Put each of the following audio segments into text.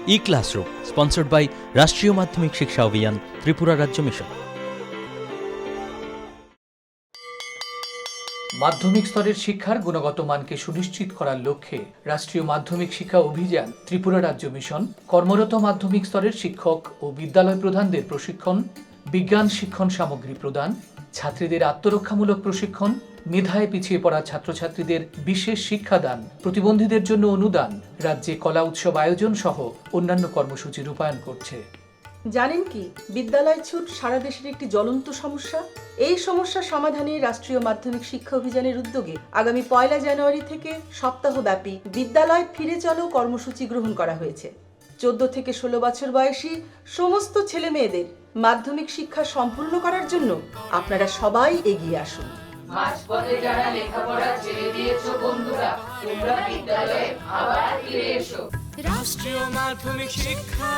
E-Classroom, sponsored by রাষ্ট্রীয় মাধ্যমিক শিক্ষা অভিযান, ত্রিপুরা রাজ্য মিশন। মাধ্যমিক স্তরের শিক্ষার গুণগত মানকে সুনিশ্চিত করার লক্ষ্যে রাষ্ট্রীয় মাধ্যমিক শিক্ষা অভিযান, ত্রিপুরা রাজ্য মিশন কর্মরত মাধ্যমিক স্তরের শিক্ষক ও বিদ্যালয় প্রধানদের প্রশিক্ষণ, বিজ্ঞান শিক্ষণ সামগ্রী প্রদান, ছাত্রীদের আত্মরক্ষামূলক প্রশিক্ষণ, মেধায় পিছিয়ে পড়া ছাত্রছাত্রীদের বিশেষ শিক্ষাদান, প্রতিবন্ধীদের জন্য অনুদান, রাজ্যে কলা উৎসব আয়োজন সহ অন্যান্য কর্মসূচি রূপায়ণ করছে। জানেন কি, বিদ্যালয় ছুট সারা দেশের একটি জ্বলন্ত সমস্যা। এই সমস্যা সমাধানে রাষ্ট্রীয় মাধ্যমিক শিক্ষা অভিযানের উদ্যোগে আগামী 1 জানুয়ারি থেকে সপ্তাহব্যাপী বিদ্যালয় ফিরে চলো কর্মসূচি গ্রহণ করা হয়েছে। 14 থেকে 16 বছর বয়সী সমস্ত ছেলে মেয়েদের মাধ্যমিক শিক্ষা সম্পূর্ণ করার জন্য আপনারা সবাই এগিয়ে আসুন। মাঝপথে যারা লেখাপড়া ছেড়ে দিয়েছো বন্ধুরা, তোমরা বিদ্যালয়ে আবার ফিরে এসো। রাষ্ট্রীয় মাধ্যমিক শিক্ষা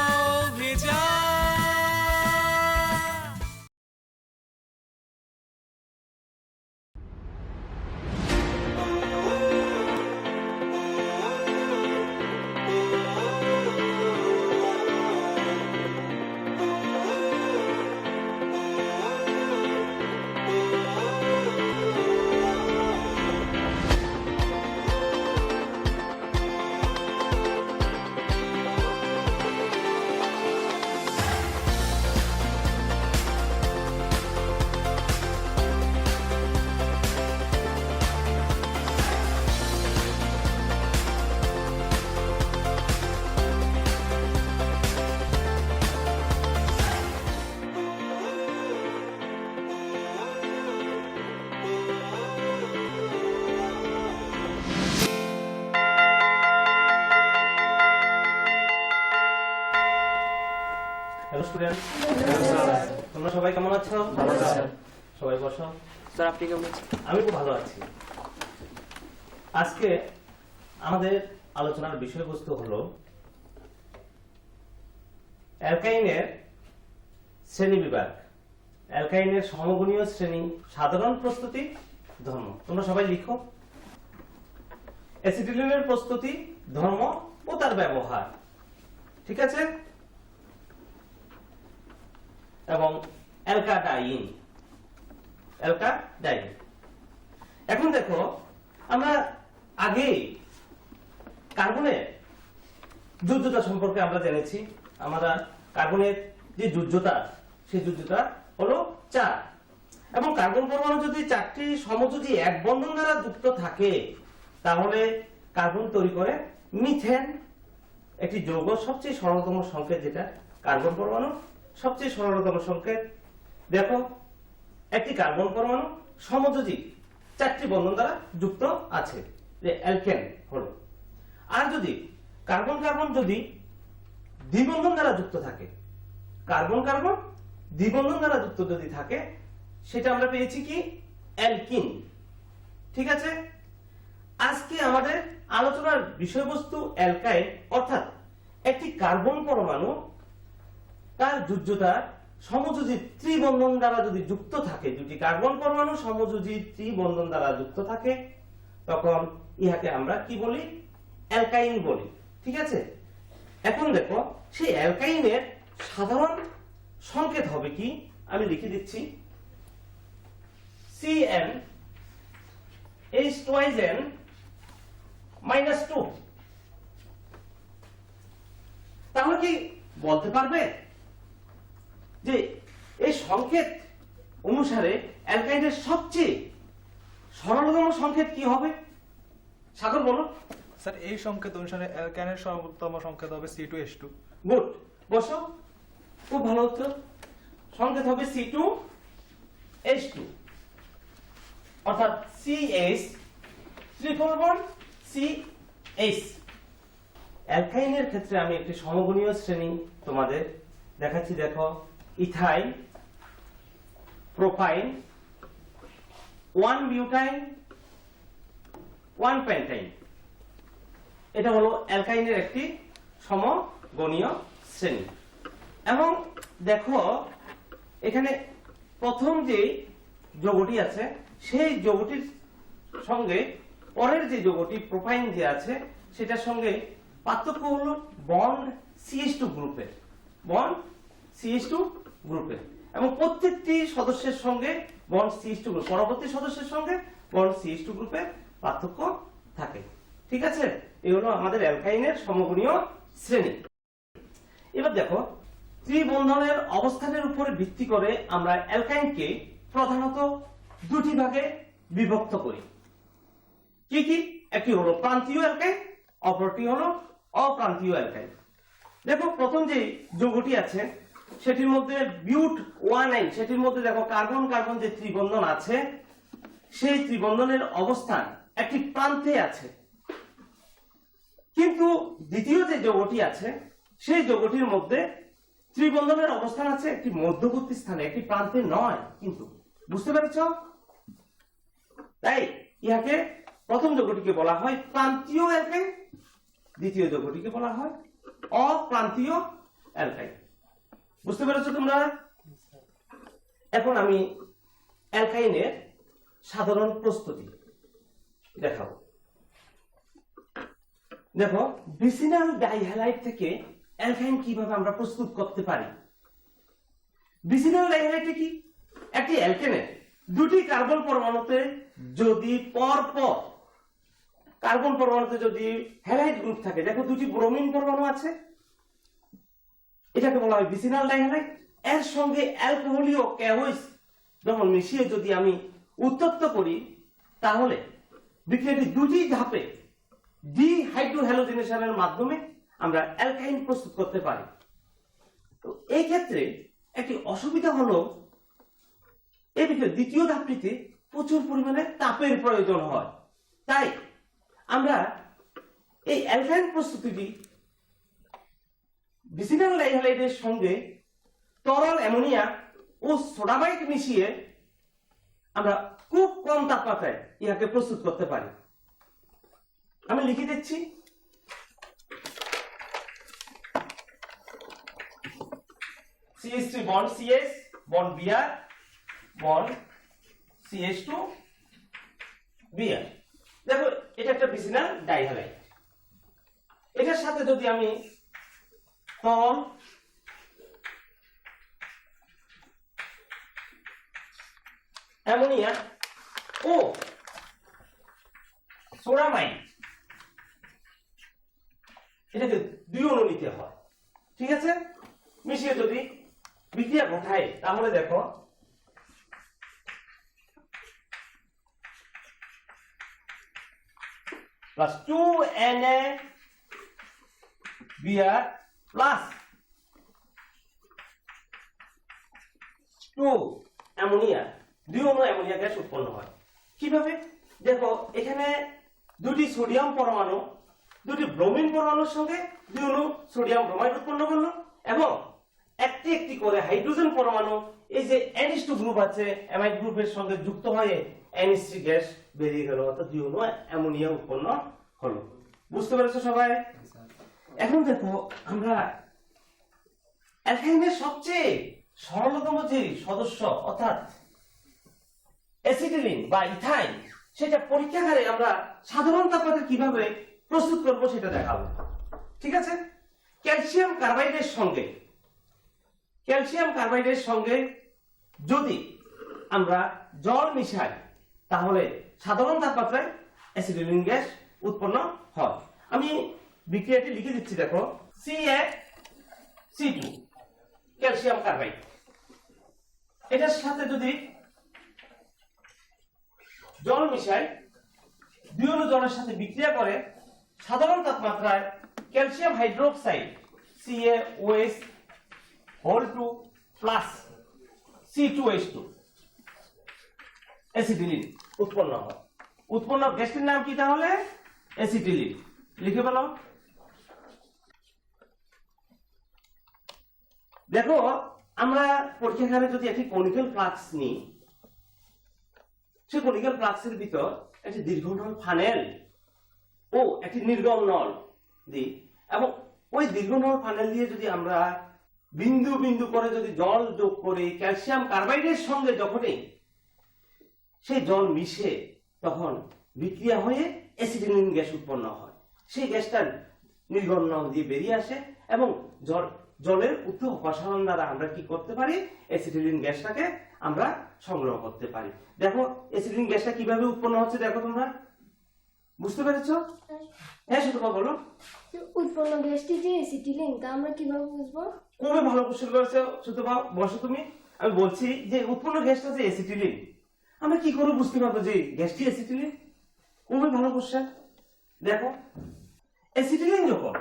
অভিযান। হ্যালো স্টুডেন্ট, তোমরা সবাই কেমন আছো? সবাই বসো। স্যার, আপনি কেমন আছেন? আমি খুব ভালো আছি। আজকে আমাদের আলোচনার বিষয়বস্তু হলো অ্যালকাইনের শ্রেণী বিভাগ, অ্যালকাইনের সমগুণীয় শ্রেণী, সাধারণ প্রস্তুতি, ধর্ম। তোমরা সবাই লিখো। অ্যাসিটিলিনের প্রস্তুতি, ধর্ম ও তার ব্যবহার, ঠিক আছে? এবং অ্যালকাডাইন। এখন দেখো, আমরা আগে কার্বনের যোজ্যতা সম্পর্কে আমরা জেনেছি। আমরা কার্বনের যে যোজ্যতা, সেই যোজ্যতা হলো 4, এবং কার্বন পরমাণু যদি 4টি সমযোজী এক বন্ধন দ্বারা যুক্ত থাকে তাহলে কার্বন তৈরি করে মিথেন, একটি যৌগ। সবচেয়ে সরলতম সংকেত যেটা কার্বন পরমাণু, সবচেয়ে সরলতম সংকেত। দেখো, একটি কার্বন পরমাণু সমযোজী 4টি বন্ধন দ্বারা যুক্ত আছে, যে অ্যালকেন হলো। আর যদি কার্বন কার্বন যদি দ্বিবন্ধন দ্বারা যুক্ত থাকে, কার্বন কার্বন দ্বিবন্ধন দ্বারা যুক্ত যদি থাকে, সেটা আমরা পেয়েছি কি? অ্যালকিন, ঠিক আছে? আজকে আমাদের আলোচনার বিষয়বস্তু অ্যালকাইন, অর্থাৎ একটি কার্বন পরমাণু তার যোজ্যতা সমযোজী ত্রিবন্ধন দ্বারা যদি যুক্ত থাকে, দুটি কার্বন পরমাণু সমযোজী ত্রিবন্ধন দ্বারা যুক্ত থাকে, তখন ইহাকে আমরা কি বলি? অ্যালকাইন বলি, ঠিক আছে? এখন দেখো, সেই অ্যালকাইনের সাধারণ সংকেত হবে কি? আমি লিখে দিচ্ছি, CN H2N -2। তাহলে কি বলতে পারবে যে এই সংকেত অনুসারে অ্যালকাইনের সবচেয়ে সরলতম সংকেত কি হবে? সাগর বলো। স্যার, এই সংকেত অনুসারে অ্যালকাইনের সর্বোত্তম সংকেত হবে C2H2। গুড, বসো। খুব ভালো উত্তর। সংকেত হবে C2H2, অর্থাৎ CH ট্রিপল বন্ড CH। অ্যালকাইনের ক্ষেত্রে আমি একটি সমগুণীয় শ্রেণী তোমাদের দেখাচ্ছি। দেখো, ইথাইল, প্রোপাইন, 1 বিউটাইন, 1 পেন্টাইন। এটা হলো অ্যালকাইনের একটি সমগণীয় শ্রেণী। এবং দেখো, এখানে প্রথম যে যৌগটি আছে, সেই যৌগটির সঙ্গে পরের যে যৌগটি প্রোপাইন যে আছে, সেটার সঙ্গে পার্থক্য হলো বন্ড সি CH2 গ্রুপে, এবং প্রত্যেকটি সদস্যের সঙ্গে বন্ড CH2 গ্রুপ, পরবর্তী সদস্যের সঙ্গে বন্ড CH2 গ্রুপের পার্থক্য থাকে। ঠিক আছে, এই হলো আমাদের অ্যালকাইনের সমগুণীয় শ্রেণী। এবার দেখো, ত্রিবন্ধনের অবস্থানের উপরে ভিত্তি করে আমরা অ্যালকাইনকে প্রধানত দুটি ভাগে বিভক্ত করি। কি কি? একটি হলো প্রান্তীয় অ্যালকাইন, অপরটি হলো অপ্রান্তীয় অ্যালকাইন। দেখো, প্রথম যে যৌগটি আছে সেটির মধ্যে বিউট 1N, সেটির মধ্যে দেখো কার্বন কার্বন যে ত্রিবন্ধন আছে, সেই ত্রিবন্ধনের অবস্থান একটি প্রান্তে আছে। কিন্তু দ্বিতীয় যে যৌগটি আছে সেই যৌগটির মধ্যে ত্রিবন্ধনের অবস্থান আছে একটি মধ্যবর্তী স্থানে, একটি প্রান্তে নয়। কিন্তু বুঝতে পেরেছ? তাই ইহাকে প্রথম যৌগটিকে বলা হয় প্রান্তীয় অ্যালকাইন, দ্বিতীয় যৌগটিকে বলা হয় অপ্রান্তীয় অ্যালকাইন। বুঝতে পেরেছো তোমরা? এখন আমি অ্যালকাইনের সাধারণ প্রস্তুতি দেখাবো। দেখো, ভিসিনাল ডাইহ্যালাইড থেকে অ্যালকাইন কিভাবে আমরা প্রস্তুত করতে পারি। ভিসিনাল ডাইহ্যালাইড কি? একটি অ্যালকেনের দুটি কার্বন পরমাণুতে যদি পরপর কার্বন পরমাণুতে যদি হ্যালাইড গ্রুপ থাকে, দেখো দুটি ব্রোমিন পরমাণু আছে, এটাকে বলা হয় ভিসিনাল ডাইহ্যালাইড। এর সঙ্গে অ্যালকোহলীয় ক্যাওইস যখন মিশিয়ে যদি আমি উত্তপ্ত করি, তাহলে বিক্রিয়াটি দুটি ধাপে ডিহাইড্রোহ্যালোজেনেশনের মাধ্যমে আমরা অ্যালকাইন প্রস্তুত করতে পারি। তো এই ক্ষেত্রে একটি অসুবিধা হলো, এই বিক্রিয়া দ্বিতীয় ধাপটিতে প্রচুর পরিমাণে তাপের প্রয়োজন হয়। তাই আমরা এই অ্যালকাইন প্রস্তুতিটি ভিসিনাল ডাইহ্যালাইডের সঙ্গে তরল অ্যামোনিয়া ও সোডামাইড মিশিয়ে আমরা খুব কম তাপমাত্রায় ইহাকে প্রস্তুত করতে পারি। আমি লিখে দিচ্ছি। CH3 bond CS bond Br bond CH2 Br। দেখো, এটা একটা ভিসিনাল ডাইহ্যালাইড। এটার সাথে যদি আমি তরল অ্যামোনিয়া ও সোডামাইড, এটাকে দুই অণু নিতে হয়। ঠিক আছে, মিশিয়ে যদি বিক্রিয়া ঘটায়, তাহলে দেখো প্লাস 2NaBr প্লাস 2 অ্যামোনিয়া, দুই অণু অ্যামোনিয়া গ্যাস উৎপন্ন হয়। কিভাবে? দেখো, এখানে দুটি সোডিয়াম পরমাণু দুটি ব্রোমিন পরমাণুর সঙ্গে দুই অণু সোডিয়াম ব্রোমাইড উৎপন্ন করলো, এবং একটি একটি করে হাইড্রোজেন পরমাণু এই যে NH2 গ্রুপ আছে অ্যামাইড গ্রুপের সঙ্গে যুক্ত হয়ে NH3 গ্যাস বেরিয়ে গেল, অর্থাৎ দুই অণু অ্যামোনিয়া উৎপন্ন হলো। বুঝতে পেরেছো সবাই? এখন দেখো, আমরা অ্যালকাইনের সবচেয়ে সরলতম যে সদস্য অর্থাৎ অ্যাসিটিলিন বা ইথাইন, সেটা পরীক্ষাগারে আমরা সাধারণ তাপমাত্রায় কিভাবে প্রস্তুত করব সেটা দেখাবো। ঠিক আছে, ক্যালসিয়াম কার্বাইডের সঙ্গে যদি আমরা জল মিশাই, তাহলে সাধারণ তাপমাত্রায় অ্যাসিটিলিন গ্যাস উৎপন্ন হয়। আমি বিক্রিয়াটি লিখে দিচ্ছি। দেখো, CaC2 ক্যালসিয়াম কার্বাইড, এটার সাথে যদি জল মিশাই, দুই অণু জলের সাথে বিক্রিয়া করে সাধারণ তাপমাত্রায় calcium hydroxide CaOH whole 2 plus C2H2 acetylene উৎপন্ন হয়। উৎপন্ন গ্যাসটির নাম কি তাহলে? অ্যাসিটিলিন। লিখে ফেলো। দেখো, আমরা পরীক্ষাগারে যদি একটি কনিক্যাল ফ্লাক্স নিই, সেই কনিক্যাল ফ্লাক্সের ভিতর একটি দীর্ঘ নল ফানেল ও একটি নির্গম নল দিই, এবং ওই দীর্ঘ নল ফানেল দিয়ে যদি আমরা বিন্দু বিন্দু করে যদি জল যোগ করে ক্যালসিয়াম কার্বাইডের সঙ্গে যখনই সেই জল মিশে, তখন বিক্রিয়া হয়ে অ্যাসিটিলিন গ্যাস উৎপন্ন হয়। সেই গ্যাসটা নির্গম নল দিয়ে বেরিয়ে আসে এবং জলের উত্তর অপসারণ দ্বারা আমরা কি করতে পারি, অ্যাসিটিলিন গ্যাসটাকে আমরা সংগ্রহ করতে পারি। দেখো অ্যাসিটিলিন গ্যাসটা কিভাবে উৎপন্ন হচ্ছে, দেখো তোমরা বুঝতে পেরেছো? হ্যাঁ সুতপা বলো। উৎপন্ন গ্যাসটি যে অ্যাসিটিলিন তা আমরা কিভাবে বুঝবো? খুবই ভালো কোশ্চেন করেছো সুতপা, বসো তুমি। আমি বলছি যে উৎপন্ন গ্যাসটা যে অ্যাসিটিলিন, আমরা কি করে বুঝতে পারবো যে গ্যাসটি অ্যাসিটিলিন? খুবই ভালো কোশ্চেন। দেখো অ্যাসিটিলিন যখন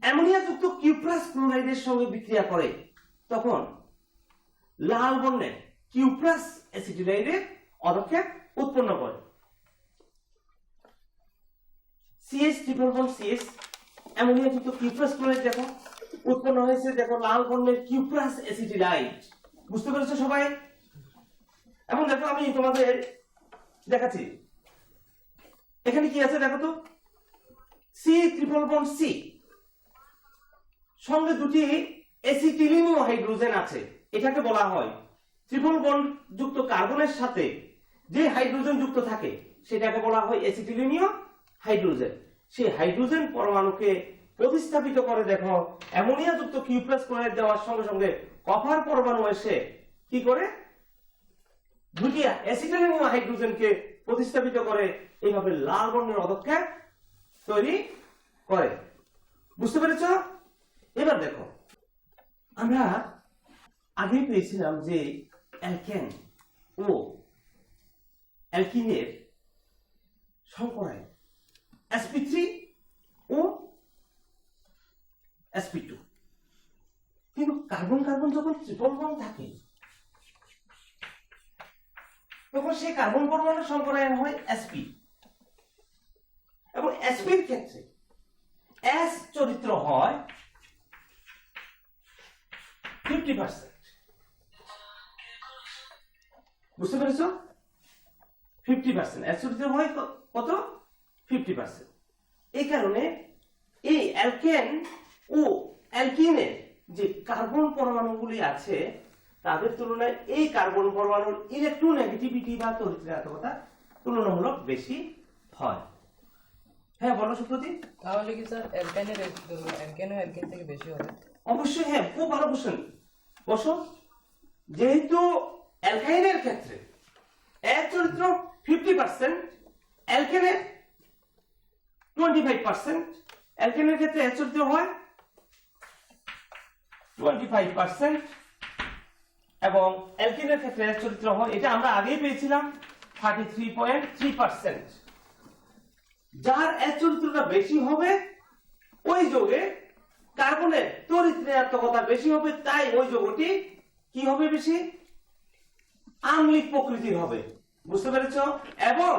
অ্যামোনিয়া যুক্ত কিউপ্রাস ক্লোরাইডের সঙ্গে বিক্রিয়া করে তখন লাল বর্ণের কিউপ্রাস অ্যাসিটিলাইডের অধক্ষেপ উৎপন্ন করে। CH triple bond CH ammonia যুক্ত কিউপ্রাস ক্লোরাইড দেখো উৎপন্ন হয়েছে, দেখো লাল বর্ণের কিউপ্রাস অ্যাসিটিলাইড। বুঝতে পেরেছো সবাই? এবং দেখো আমি তোমাদের দেখাচ্ছি এখানে কি আছে দেখো তো, C ট্রিপল বন্ড C সঙ্গে দুটি অ্যাসিটিলিনীয় হাইড্রোজেন আছে। এটাকে বলা হয় ট্রিপল বন্ড যুক্ত কার্বনের সাথে যে হাইড্রোজেন যুক্ত থাকে সেটাকে বলা হয় অ্যাসিটিলিনীয় হাইড্রোজেন। সেই হাইড্রোজেন পরমাণুকে প্রতিস্থাপিত করে দেখো অ্যামোনিয়া যুক্ত কিউপ্রাস ক্লোরাইড দেওয়ার সঙ্গে সঙ্গে কপার পরমাণু এসে কি করে, দুটি অ্যাসিটিলিনীয় হাইড্রোজেনকে প্রতিস্থাপিত করে এইভাবে লাল বর্ণের অধক্ষেপ তৈরি করে। বুঝতে পেরেছো? এবার দেখো আমরা আগে পেয়েছিলাম যে অ্যালকেন ও অ্যালকিনের সংকরায় sp3 ও sp2, কিন্তু কার্বন কার্বন যখন ট্রিপল বন্ড থাকে তখন সেই কার্বন পরমাণুর সংকরায়ন হয় sp, এবং sp এর ক্ষেত্রে S চরিত্র হয় 50%। বুঝতে পেরেছো? 50% S চরিত্র হয় কত? 50%। এই কারণে এই অ্যালকেন ও অ্যালকিনের যে কার্বন পরমাণুগুলি আছে তাদের তুলনায় এই কার্বন পরমাণুর ইলেকট্রোনেগেটিভিটি বা তড়িৎ-ঋণাত্মকতা তুলনামূলক বেশি হয়। হ্যাঁ বলো সুপ্রতীক। তাহলে কি স্যার অ্যালকেন অ্যালকেন থেকে বেশি হবে? অবশ্যই, হ্যাঁ খুব ভালো কোশ্চেন। বসো, যেহেতু অ্যালকাইনের ক্ষেত্রে এর চরিত্র 50%, অ্যালকেনের 25%, অ্যালকেনের ক্ষেত্রে এর চরিত্র হয় 25% এবং অ্যালকিনের ক্ষেত্রে এর চরিত্র হয়, এটা আমরা আগেই পেয়েছিলাম 33.3%। যার এর চরিত্রটা বেশি হবে ওই যৌগে কার্বনের তড়িৎ-ঋণাত্মকতা বেশি হবে, তাই ওই যৌগটি কি হবে, বেশি আম্লিক প্রকৃতির হবে। বুঝতে পেরেছো? এবং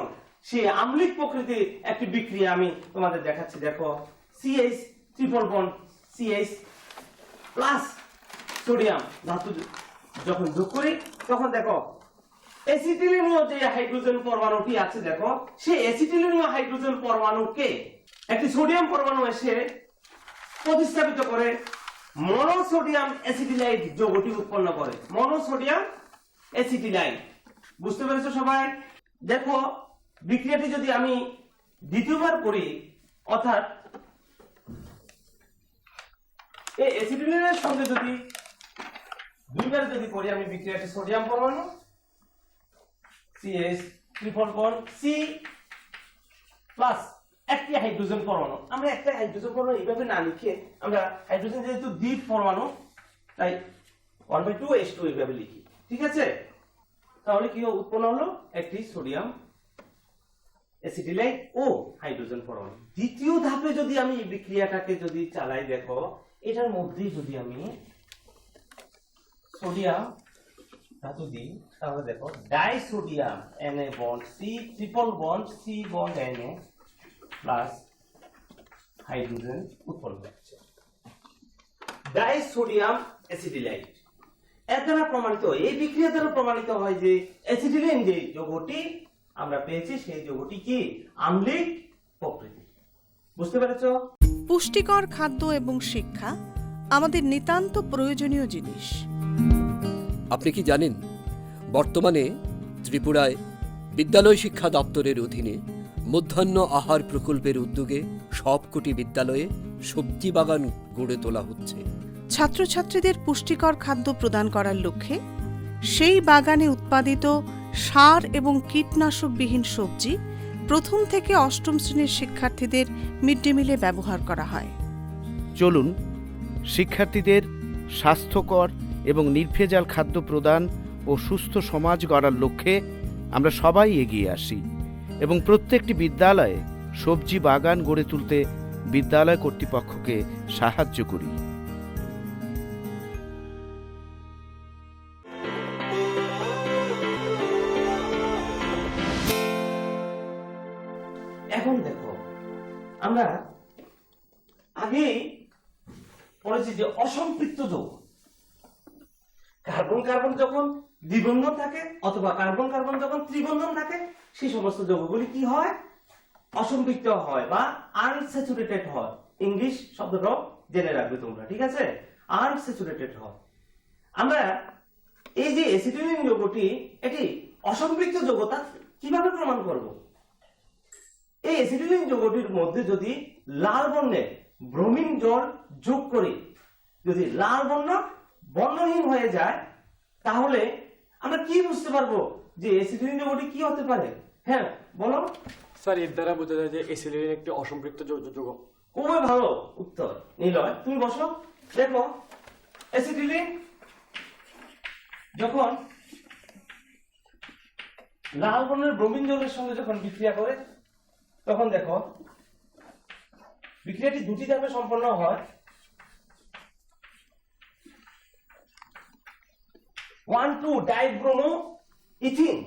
সেই আম্লিক প্রকৃতির একটি বিক্রিয়া আমি তোমাদের দেখাচ্ছি। দেখো CH triple bond CH plus sodium ধাতু যখন যোগ করি তখন দেখো অ্যাসিটিলিনীয় যে হাইড্রোজেন পরমাণুটি আছে দেখো সেই অ্যাসিটিলিনীয় হাইড্রোজেন পরমাণুকে একটি সোডিয়াম পরমাণু এসে প্রতিস্থাপিত করে মনোসোডিয়াম অ্যাসিটিলাইড যৌগটি উৎপন্ন করে। মনোসোডিয়াম অ্যাসিটিলাইড। বুঝতে পেরেছো সবাই? দেখো বিক্রিয়াটি যদি আমি দ্বিতীয়বার করি, অর্থাৎ এই অ্যাসিটিলিনের সঙ্গে যদি দুইবার যদি করি আমি বিক্রিয়াটি, সোডিয়াম পরমাণু CH triple bond C plus একটি হাইড্রোজেন পরমাণু, আমরা একটা হাইড্রোজেন পরমাণু এইভাবে না লিখে আমরা হাইড্রোজেন যেহেতু দ্বীপ পরমাণু তাই 1/2H2 এইভাবে লিখি, ঠিক আছে? তাহলে কি উৎপন্ন হলো, একটি সোডিয়াম অ্যাসিটিলাইড ও হাইড্রোজেন পরমাণু। দ্বিতীয় ধাপে যদি আমি এই বিক্রিয়াটাকে যদি চালাই, দেখো এটার মধ্যেই যদি আমি সোডিয়াম ধাতু দিই তাহলে দেখো disodium Na bond C triple bond C bond Na plus hydrogen উৎপন্ন হচ্ছে, ডাইসোডিয়াম অ্যাসিটিলাইড। এর দ্বারা প্রমাণিত, এই বিক্রিয়া দ্বারা প্রমাণিত হয় যে অ্যাসিটিলিন যে যৌগটি আমরা পেয়েছি সেই যৌগটি কি আম্লিক প্রকৃতি। বুঝতে পেরেছো? পুষ্টিকর খাদ্য এবং শিক্ষা আমাদের নিতান্ত প্রয়োজনীয় জিনিস। আপনি কি জানেন বর্তমানে ত্রিপুরায় বিদ্যালয় শিক্ষা দপ্তরের অধীনে মধ্যাহ্ন আহার প্রকল্পের উদ্যোগে সবকটি বিদ্যালয়ে সবজি বাগান গড়ে তোলা হচ্ছে। ছাত্রছাত্রীদের পুষ্টিকর খাদ্য প্রদান করার লক্ষ্যে সেই বাগানে উৎপাদিত সার এবং কীটনাশকবিহীন সবজি প্রথম থেকে অষ্টম শ্রেণীর শিক্ষার্থীদের মিড ডে মিলে ব্যবহার করা হয়। চলুন শিক্ষার্থীদের স্বাস্থ্যকর এবং নির্ভেজাল খাদ্য প্রদান ও সুস্থ সমাজ গড়ার লক্ষ্যে আমরা সবাই এগিয়ে আসি এবং প্রত্যেকটি বিদ্যালয়ে সবজি বাগান গড়ে তুলতে বিদ্যালয় কর্তৃপক্ষকে সাহায্য করি। এখন দেখো, আমরা আগে পড়েছি যে অসম্পৃক্ত যৌগ, কার্বন কার্বন যখন দ্বিবন্ধন থাকে অথবা কার্বন কার্বন যখন ত্রিবন্ধন থাকে, সেই সমস্ত যৌগগুলি কি হয়? অসম্পৃক্ত হয় বা আনস্যাচুরেটেড হয়। ইংলিশ শব্দটাও জেনে রাখবে তোমরা, ঠিক আছে? আনস্যাচুরেটেড হয়। আমরা এই যে অ্যাসিটিলিন যৌগটি, এটি অসম্পৃক্ত যৌগ, তা কিভাবে প্রমাণ করব? এই অ্যাসিটিলিন যৌগটির মধ্যে যদি লাল বর্ণের ব্রোমিন জল যোগ করি, যদি লাল বর্ণ বর্ণহীন হয়ে যায়, তাহলে আমরা কি বুঝতে পারবো যে অ্যাসিটিলিন যৌগটি কি হতে পারে? হ্যাঁ বলো স্যার, এর দ্বারা বোঝা যায় যে অ্যাসিটিলিন একটি অসম্পৃক্ত যৌগ। খুবই ভালো উত্তর নিলয়, তুমি বসো। দেখো, অ্যাসিটিলিন যখন লাল বর্ণের ব্রোমিন জলের সঙ্গে যখন বিক্রিয়া করে, তখন দেখো বিক্রিয়াটি দুটি ধাপে সম্পন্ন হয়। 1,2-ডাইব্রোমো ইথিন।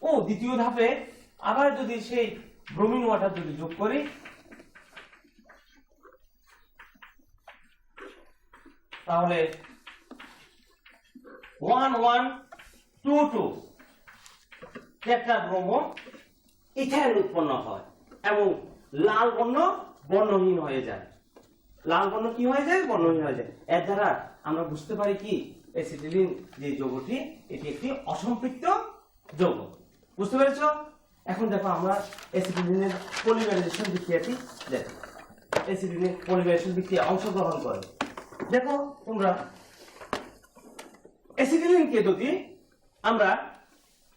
ও দ্বিতীয় ধাপে আবার যদি সেই ব্রোমিন ওয়াটার যদি যোগ করি, তাহলে 1,1,2,2 টেট্রাব্রোমো ইথাইল উৎপন্ন হয় এবং লাল বর্ণ বর্ণহীন হয়ে যায়। লাল বর্ণ কি হয়ে যায়? বর্ণহীন হয়ে যায়। এর দ্বারা আমরা বুঝতে পারি কি অ্যাসিটিলিন যে যৌগটি, এটি একটি অসম্পৃক্ত যৌগ। বুঝতে পেরেছো? এখন দেখো আমরা অ্যাসিটিলিনের পলিমারাইজেশন বিক্রিয়াটি দেখো। অ্যাসিটিলিনের পলিমারাইজেশন বিক্রিয়া অংশগ্রহণ করে। দেখো তোমরা, অ্যাসিটিলিনকে যদি আমরা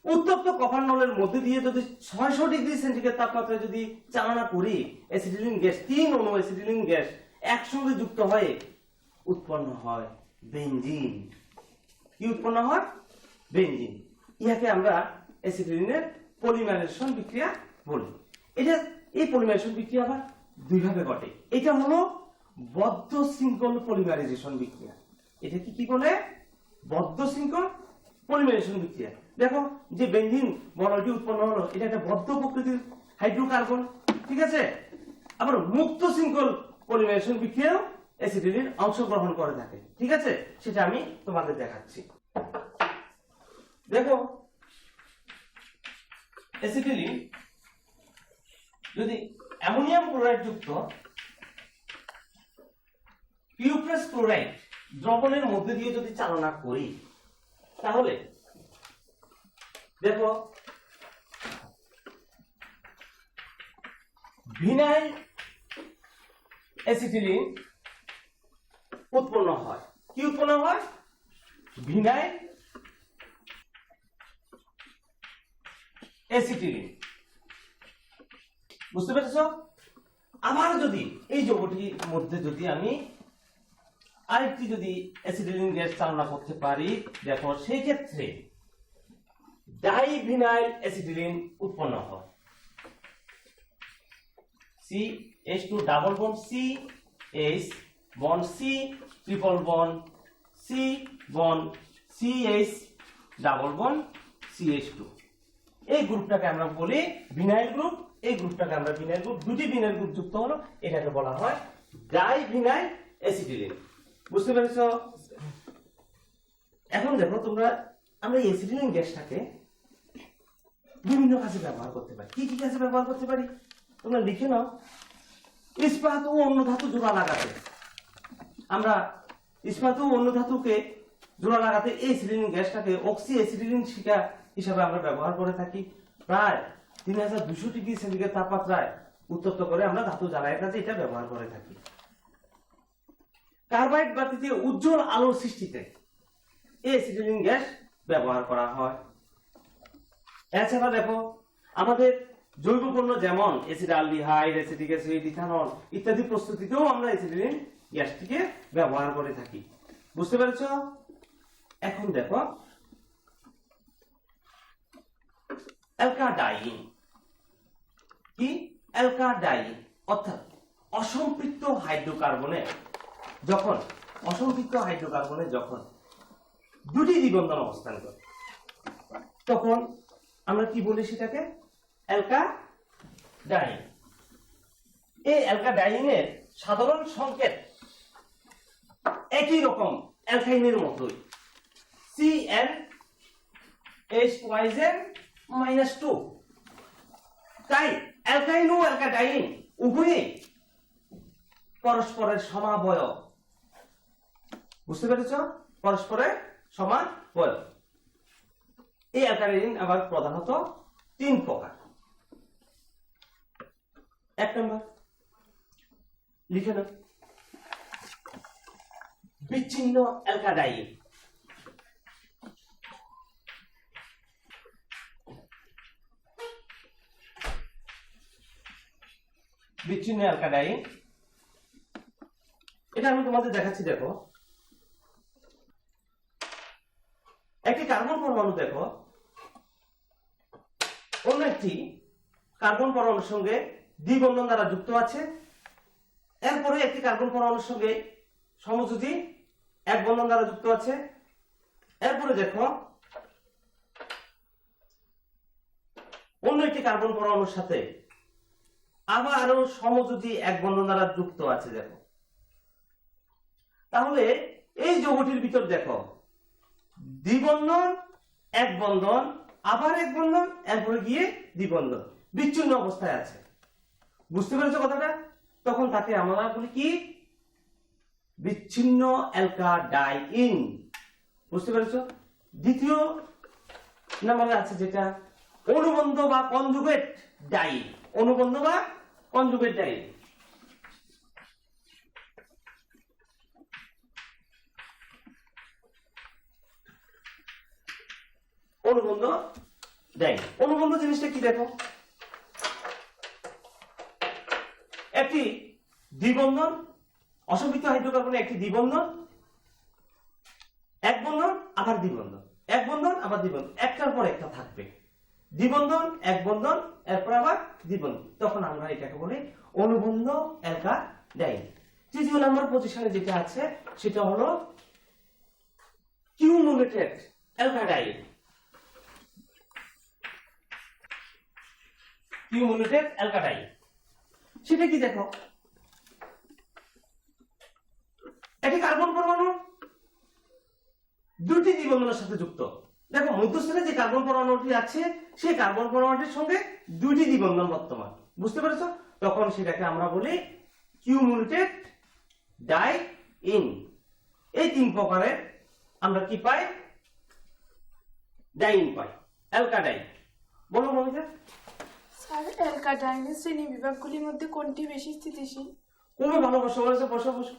উত্তপ্ত কপার নলের মধ্যে দিয়ে যদি 600 ডিগ্রি সেন্টিগ্রেড তাপমাত্রায় যদি চালনা করি, অ্যাসিটিলিন গ্যাস, 3 অণু অ্যাসিটিলিন গ্যাস একসঙ্গে যুক্ত হয়ে উৎপন্ন হয় বেনজিন। কি উৎপন্ন হয়? বেনজিন। ইহাকে আমরা অ্যাসিটিলিনের পলিমারাইজেশন বিক্রিয়া বলি। এটা, এই পলিমারাইজেশন বিক্রিয়া আবার দুই ভাবে ঘটে। এটা হলো বদ্ধ শৃঙ্খল পলিমারাইজেশন বিক্রিয়া। এটা কি বলে? বদ্ধ শৃঙ্খল পলিমারাইজেশন বিক্রিয়া। দেখো, যে বেনজিন বলয়টি উৎপন্ন হলো, এটা একটা বদ্ধ প্রকৃতির হাইড্রোকার্বন, ঠিক আছে? আবার মুক্ত শৃঙ্খল পলিমারাইজেশন বিক্রিয়াও অ্যাসিটিলিন অংশগ্রহণ করে থাকে, ঠিক আছে? সেটা আমি তোমাদের দেখাচ্ছি। দেখো, অ্যাসিটিলিন যদি অ্যামোনিয়াম ক্লোরাইড যুক্ত কিউপ্রেস ক্লোরাইড দ্রবণের মধ্যে দিয়ে যদি চালনা করি, তাহলে দেখো ভিনাইল অ্যাসিটিলিন উৎপন্ন হয়। কি উৎপন্ন হয়? Vinyl acetylene. বুঝতে পেরেছো? আবার যদি এই যৌগটির মধ্যে যদি আমি আরেকটি যদি অ্যাসিটিলিন গ্যাস চালনা করতে পারি, দেখো সেই ক্ষেত্রে ডাইভিনাইল অ্যাসিটিলিন উৎপন্ন হয়। CH2 double bond CH bond C triple bond C bond CH double bond CH2। এই গ্রুপটাকে আমরা বলি ভিনাইল গ্রুপ। এই গ্রুপটাকে আমরা ভিনাইল গ্রুপ, দুটি ভিনাইল গ্রুপ যুক্ত হলো, এটাকে বলা হয় ডাইভিনাইল অ্যাসিটিলিন। বুঝতে পেরেছো? এখন দেখো তোমরা, আমরা এই অ্যাসিটিলিন গ্যাসটাকে বিভিন্ন কাজে ব্যবহার করতে পারি। কি কি কাজে ব্যবহার করতে পারি তোমরা লিখে নাও। ইস্পাত ও অন্য ধাতু জোড়া লাগাতে, আমরা ইস্পাত ও অন্য ধাতুকে জোড়া লাগাতে এই অ্যাসিটিলিন গ্যাসটাকে অক্সি অ্যাসিটিলিন শিকা হিসাবে আমরা ব্যবহার করে থাকি। প্রায় 3200 ডিগ্রি সেন্টিগ্রেড তাপমাত্রায় উত্তপ্ত করে আমরা ধাতু জ্বালাইয়ের কাজে এটা ব্যবহার করে থাকি। কার্বাইড বাতিতে উজ্জ্বল আলোর সৃষ্টিতে এই অ্যাসিটিলিন গ্যাস ব্যবহার করা হয়। এছাড়া দেখো আমাদের জৈব পণ্য যেমন অ্যাসিটালডিহাইড, অ্যাসিটিক অ্যাসিড, ইথানল ইত্যাদি প্রস্তুতিতেও আমরা অ্যাসিটিলিন গ্যাসটিকে ব্যবহার করে থাকি। বুঝতে পেরেছো? এখন দেখো অ্যালকাডাইন কি? অ্যালকাডাইন অর্থাৎ অসম্পৃক্ত হাইড্রোকার্বনে যখন দুটি দ্বিবন্ধন অবস্থান করে তখন আমরা কি বলি সেটাকে? অ্যালকাডাইন। এই অ্যালকাডাইনের সাধারণ সংকেত একই রকম অ্যালকাইনের মতোই, CnH2 তাই অ্যালকাইন ও অ্যালকাডাইন উভয়ই পরস্পরের সমাবয়ব। বুঝতে পেরেছ? পরস্পরের সমাবয়ব। এই অ্যালকাডাইন আবার প্রধানত 3 প্রকার। 1 নম্বর লিখে নাও, বিচ্ছিন্ন অ্যালকাডাইন। বিচ্ছিন্ন অ্যালকাডাইন এটা আমি তোমাদের দেখাচ্ছি। দেখো একটি কার্বন পরমাণু দেখো অন্য একটি কার্বন পরমাণুর সঙ্গে দ্বিবন্ধন দ্বারা যুক্ত আছে, এরপরে একটি কার্বন পরমাণুর সঙ্গে সমযোজী এক বন্ধন দ্বারা যুক্ত আছে, এরপরে দেখো অন্য একটি কার্বন পরমাণুর সাথে আবার আরো সমযোজী এক বন্ধন দ্বারা যুক্ত আছে। দেখো তাহলে এই যৌগটির ভিতর দেখো দ্বিবন্ধন, এক বন্ধন, আবার এক বন্ধন, এরপরে গিয়ে দ্বিবন্ধন, বিচ্ছিন্ন অবস্থায় আছে। বুঝতে পেরেছো কথাটা? তখন তাকে আমরা বলি কি? বিচ্ছিন্ন অ্যালকাডাইন। বুঝতে পেরেছো? দ্বিতীয় নাম্বারে আছে যেটা অনুবন্ধ বা কনজুগেট ডাইন। অনুবন্ধ বা কনজুগেট ডাইন। অনুবন্ধ ডাইন। অনুবন্ধ জিনিসটা কি দেখো, একটি দ্বিবন্ধন, অসম্পৃক্ত হাইড্রোকার্বনে একটি দ্বিবন্ধন, এক বন্ধন আবার দ্বিবন্ধন, এক বন্ধন আবার দ্বিবন্ধন, একটার পর একটা থাকবে। দ্বিবন্ধন, এক বন্ধন, এরপর আবার দ্বিবন্ধন, তখন আমরা এটাকে বলি অনুবন্ধ অ্যালকাডাইন। তৃতীয় নাম্বার পজিশনে যেটা আছে সেটা হলো কিউমুলেটেড অ্যালকাডাইন। কিউমুলেটেড অ্যালকাডাইন সেটা কি দেখো, একটি কার্বন পরমাণু দুটি দ্বিবন্ধনের সাথে যুক্ত। দেখো মধ্যস্থানে যে কার্বন পরমাণুটি আছে সেই কার্বন পরমাণুটির সঙ্গে দুটি দ্বিবন্ধন বর্তমান। বুঝতে পেরেছো? তখন সেটাকে আমরা বলি কিউমুলেটেড ডাইইন। এই 3 প্রকারের আমরা কি পাই? ডাইন পাই, অ্যালকাডাইন। বলো মমিতা। স্যার, অ্যালকাডাইনের শ্রেণী বিভাগগুলির মধ্যে কোনটি বেশি স্থিতিশীল? খুবই ভালো বসো বলেছে, বসো বসো।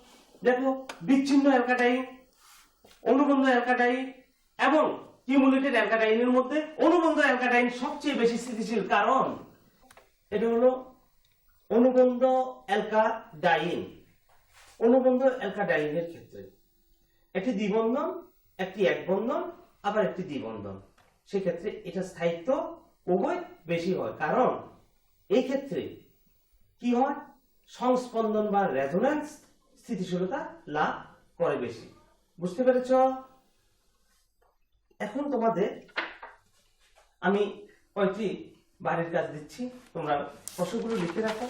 দেখো বিচ্ছিন্ন অ্যালকাডাইন, অনুবন্ধ অ্যালকাডাইন এবং কিউমুলেটেড অ্যালকাডাইনের মধ্যে অনুবন্ধ অ্যালকাডাইন সবচেয়ে বেশি স্থিতিশীল, কারণ এটা হলো অনুবন্ধ অ্যালকাডাইন। অনুবন্ধ অ্যালকাডাইনের ক্ষেত্রে একটি দ্বিবন্ধন, একটি এক বন্ধন, আবার একটি দ্বিবন্ধন, সেক্ষেত্রে এটা স্থায়িত্ব উভয় বেশি হয়, কারণ এই ক্ষেত্রে কি হয়? সংস্পন্দন বা রেজোন্যান্স স্থিতিশীলতা লাভ করে বেশি। বুঝতে পেরেছ? এখন তোমাদের আমি কয়েকটি বাড়ির কাজ দিচ্ছি, তোমরা প্রশ্নগুলো লিখে রাখো।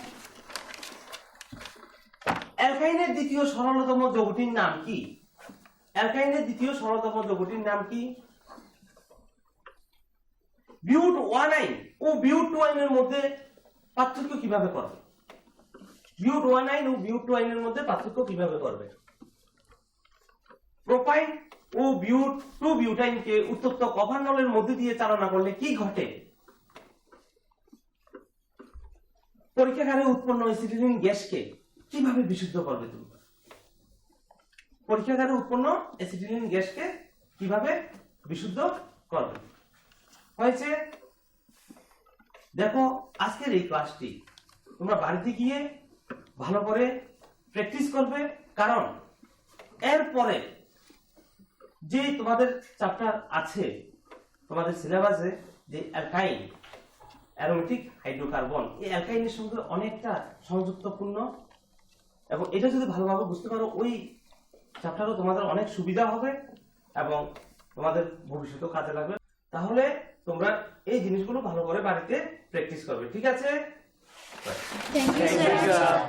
অ্যালকাইনের দ্বিতীয় সরলতম যৌগটির নাম কি? অ্যালকাইনের দ্বিতীয় সরলতম যৌগটির নাম কি? বিউট 1 ও বিউট 2 এর মধ্যে পার্থক্য কিভাবে করবে? বিউট 1 ও বিউট 2 এর মধ্যে পার্থক্য কিভাবে করবে? প্রোপাইন ও বিউট 2 বিউটাইনকে উত্তপ্ত কভার নলের মধ্যে দিয়ে চালনা করলে কি ঘটে? পরীক্ষাগারে উৎপন্ন অ্যাসিটিলিন গ্যাসকে কিভাবে বিশুদ্ধ করবে তুমি? পরীক্ষাগারে উৎপন্ন অ্যাসিটিলিন গ্যাসকে কিভাবে বিশুদ্ধ করবে। হয়েছে, দেখো আজকের এই ক্লাসটি তোমরা বাড়িতে গিয়ে ভালো করে প্র্যাকটিস করবে, কারণ এরপরে যে তোমাদের চ্যাপ্টার আছে তোমাদের সিলেবাসে, যে অ্যালকাইন অ্যারোমেটিক হাইড্রোকার্বন, এই অ্যালকাইনের সঙ্গে অনেকটা সংযুক্তপূর্ণ, এবং এটা যদি ভালোভাবে বুঝতে পারো ওই চ্যাপ্টারও তোমাদের অনেক সুবিধা হবে এবং তোমাদের ভবিষ্যতেও কাজে লাগবে। তাহলে তোমরা এই জিনিসগুলো ভালো করে বাড়িতে প্র্যাকটিস করবে, ঠিক আছে? Thank you sir.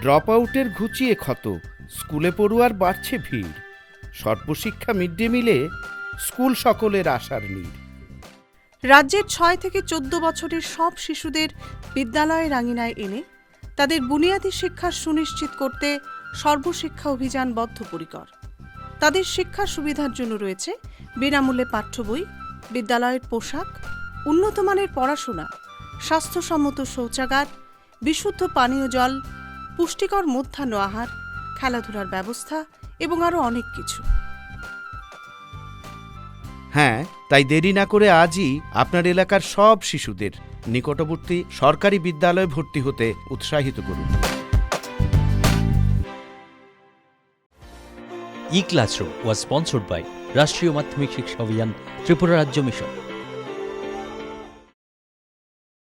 ড্রপ আউটের ঘুচিয়ে ক্ষত, স্কুলে পড়ুয়ার বাড়ছে ভিড়, সর্বশিক্ষা মিড ডে মিলে স্কুল সকলের আশার নীড়। রাজ্যের 6 থেকে 14 বছরের সব শিশুদের বিদ্যালয়ের আঙিনায় এনে তাদের বুনিয়াদী শিক্ষা সুনিশ্চিত করতে সর্বশিক্ষা অভিযান বদ্ধপরিকর। তাদের শিক্ষার সুবিধার জন্য রয়েছে বিনামূল্যে পাঠ্য বই, বিদ্যালয়ের পোশাক, উন্নতমানের পড়াশোনা, স্বাস্থ্যসম্মত শৌচাগার, বিশুদ্ধ পানীয় জল, পুষ্টিকর মধ্যাহ্ন আহার, খেলাধুলার ব্যবস্থা এবং আরও অনেক কিছু। হ্যাঁ, তাই দেরি না করে আজই আপনার এলাকার সব শিশুদের নিকটবর্তী সরকারি বিদ্যালয়ে ভর্তি হতে উৎসাহিত করুন। E-Classroom was sponsored by রাষ্ট্রীয় মাধ্যমিক শিক্ষা অভিযান ত্রিপুরা রাজ্য মিশন।